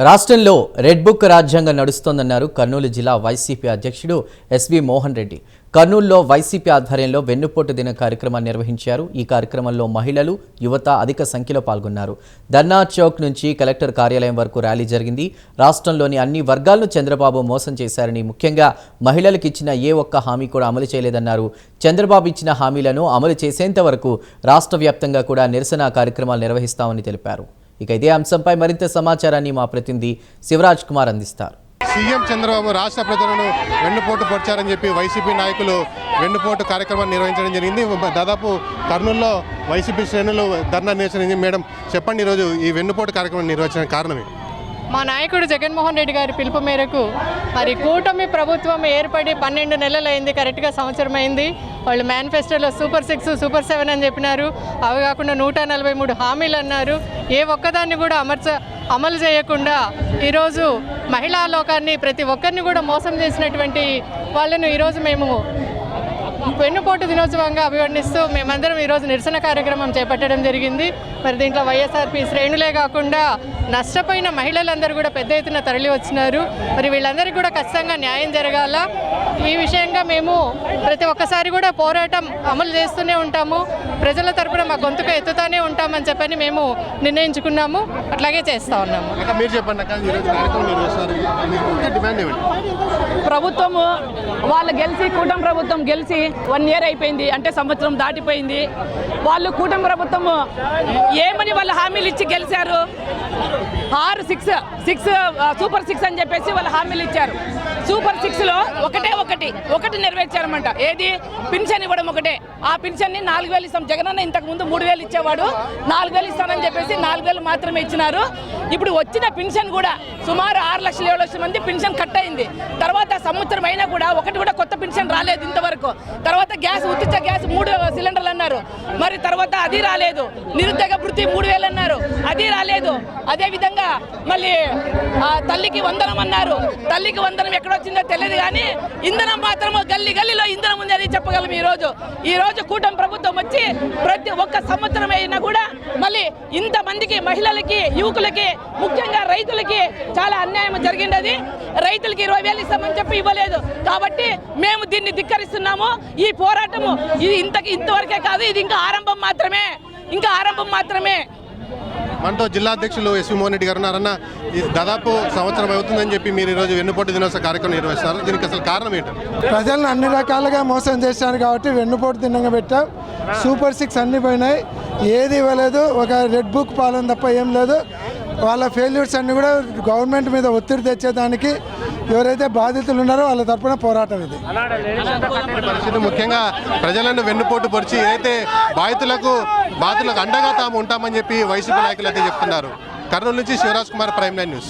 రాష్ట్రంలో red book రాజ్యాంగం నడుస్తోందన్నారు కర్నూలు జిల్లా వైసీపీ అధ్యక్షుడు ఎస్వి మోహన్ రెడ్డి. కర్నూలులో వైసీపీ ఆధ్వర్యంలో వెన్నుపోటు దిన కార్యక్రమాన్ని నిర్వహించారు. ఈ కార్యక్రమంలో మహిళలు, యువత అధిక సంఖ్యలో పాల్గొన్నారు. ధర్నా చౌక్ నుంచి కలెక్టర్ కార్యాలయం వరకు ర్యాలీ జరిగింది. రాష్ట్రంలోని అన్ని వర్గాలను చంద్రబాబు మోసం చేశారని, ముఖ్యంగా మహిళలకు ఇచ్చిన ఏ ఒక్క హామీ కూడా అమలు చేయలేదన్నారు. చంద్రబాబు ఇచ్చిన హామీలను అమలు చేసేంత వరకు రాష్ట్ర వ్యాప్తంగా కూడా నిరసన కార్యక్రమాలు నిర్వహిస్తామని తెలిపారు. ఇక ఇదే అంశంపై మరింత సమాచారాన్ని మా ప్రతినిధి శివరాజ్ కుమార్ అందిస్తారు. సీఎం చంద్రబాబు రాష్ట్ర ప్రజలను వెన్నుపోటు పొడిచారని చెప్పి వైసీపీ నాయకులు వెన్నుపోటు కార్యక్రమాన్ని నిర్వహించడం జరిగింది. దాదాపు కర్నూలులో వైసీపీ శ్రేణులు ధర్నా నిర్వహించారు. మేడం చెప్పండి, ఈరోజు ఈ వెన్నుపోటు కార్యక్రమం నిర్వహించడానికి కారణమే? మా నాయకుడు జగన్మోహన్ రెడ్డి గారి పిలుపు మేరకు మరి కూటమి ప్రభుత్వం ఏర్పడి 12 నెలలు అయింది, కరెక్ట్గా సంవత్సరం అయింది. వాళ్ళు మేనిఫెస్టోలో సూపర్ 6, సూపర్ 7 అని చెప్పినారు. అవి కాకుండా 143 హామీలు అన్నారు. ఏ ఒక్కదాన్ని కూడా అమలు చేయకుండా ఈరోజు మహిళా లోకాన్ని, ప్రతి ఒక్కరిని కూడా మోసం చేసినటువంటి వాళ్ళను ఈరోజు మేము వెన్నుపోటు దినోత్సవంగా అభివర్ణిస్తూ మేమందరం ఈరోజు నిరసన కార్యక్రమం చేపట్టడం జరిగింది. మరి దీంట్లో వైఎస్ఆర్పీ శ్రేణులే కాకుండా నష్టపోయిన మహిళలందరూ కూడా పెద్ద ఎత్తున తరలి వచ్చినారు. మరి వీళ్ళందరికీ కూడా ఖచ్చితంగా న్యాయం జరగాల. ఈ విషయంగా మేము ప్రతి ఒక్కసారి కూడా పోరాటం అమలు చేస్తూనే ఉంటాము. ప్రజల తరపున మా గొంతుకు ఎత్తుతానే ఉంటామని చెప్పని మేము నిర్ణయించుకున్నాము. అట్లాగే చేస్తూ ఉన్నాము. మీరు చెప్పండి, ప్రభుత్వము వాళ్ళు గెలిచి, కూటమి ప్రభుత్వం గెలిచి 1 year అయిపోయింది, అంటే సంవత్సరం దాటిపోయింది. వాళ్ళు కూటమి ప్రభుత్వము ఏమని వాళ్ళు హామీలు ఇచ్చి గెలిచారు? 6 సూపర్ 6 అని చెప్పేసి వాళ్ళు హామీలు ఇచ్చారు. సూపర్ 6లో ఒకటి నెరవేర్చారన్నమాట. ఏది? పింఛన్ ఇవ్వడం ఒకటే. ఆ పింఛన్ని 4000 ఇస్తాం. జగనన్న ఇంతకుముందు 3000 ఇచ్చేవాడు, 4000 ఇస్తానని చెప్పేసి 4000 మాత్రమే ఇచ్చినారు. ఇప్పుడు వచ్చిన పింఛన్ కూడా సుమారు 6,00,000-7 మంది పింఛన్ కట్ అయింది. తర్వాత సంవత్సరం అయినా కూడా ఒకటి కూడా కొత్త పింఛన్ రాలేదు ఇంతవరకు. తర్వాత గ్యాస్, ఉచిత గ్యాస్ 3 సిలిండర్లు అన్నారు, మరి తర్వాత అది రాలేదు. నిరుద్యోగ వృత్తి 3000 అన్నారు, అది రాలేదు. అదేవిధంగా మళ్ళీ తల్లికి వందనం అన్నారు. తల్లికి వందనం ఎక్కడొచ్చిందో తెలియదు, కానీ ఇంధనం మాత్రము గల్లీలో ఇంధనం ఉంది, అది చెప్పగలం. ఈ రోజు కూటమి ప్రభుత్వం వచ్చి ప్రతి ఒక్క సంవత్సరం అయినా కూడా మళ్ళీ ఇంతమందికి, మహిళలకి, యువకులకి, ముఖ్యంగా రైతులకి చాలా అన్యాయం జరిగింది. రైతులకి 20,000 ఇస్తామని చెప్పి ఇవ్వలేదు. కాబట్టి మేము దీన్ని ధిక్కరిస్తున్నాము. ఈ పోరాటము ఇది ఇంతవరకే కాదు, ఇది ఇంకా ఆరంభం మాత్రమే. మనతో జిల్లా అధ్యక్షులు ఎస్వి మోహన్ రెడ్డి గారు ఉన్నారన్న. దాదాపు సంవత్సరం అవుతుందని చెప్పి మీరు ఈరోజు వెన్నుపోటు దినోత్సవ కార్యక్రమం నిర్వహిస్తారు. దీనికి అసలు కారణం ఏంటి? ప్రజలను అన్ని రకాలుగా మోసం చేశారు కాబట్టి వెన్నుపోటు దినంగా పెట్టాం. సూపర్ 6 అన్నీ పోయినాయి, ఏది ఇవ్వలేదు. ఒక రెడ్ బుక్ పాలన తప్ప ఏం లేదు. వాళ్ళ ఫెయిల్యూర్స్ అన్నీ కూడా గవర్నమెంట్ మీద ఒత్తిడి తెచ్చేదానికి ఎవరైతే బాధితులు ఉన్నారో వాళ్ళ తరపున పోరాటం ఇది. పరిస్థితి ముఖ్యంగా ప్రజలను వెన్నుపోటు పొడిచి ఏదైతే బాధితులకు అండగా తాము ఉంటామని చెప్పి వైసీపీ నాయకులు అయితే చెప్తున్నారు. కర్నూలు నుంచి శివరాజ్ కుమార్, ప్రైమ్9 న్యూస్.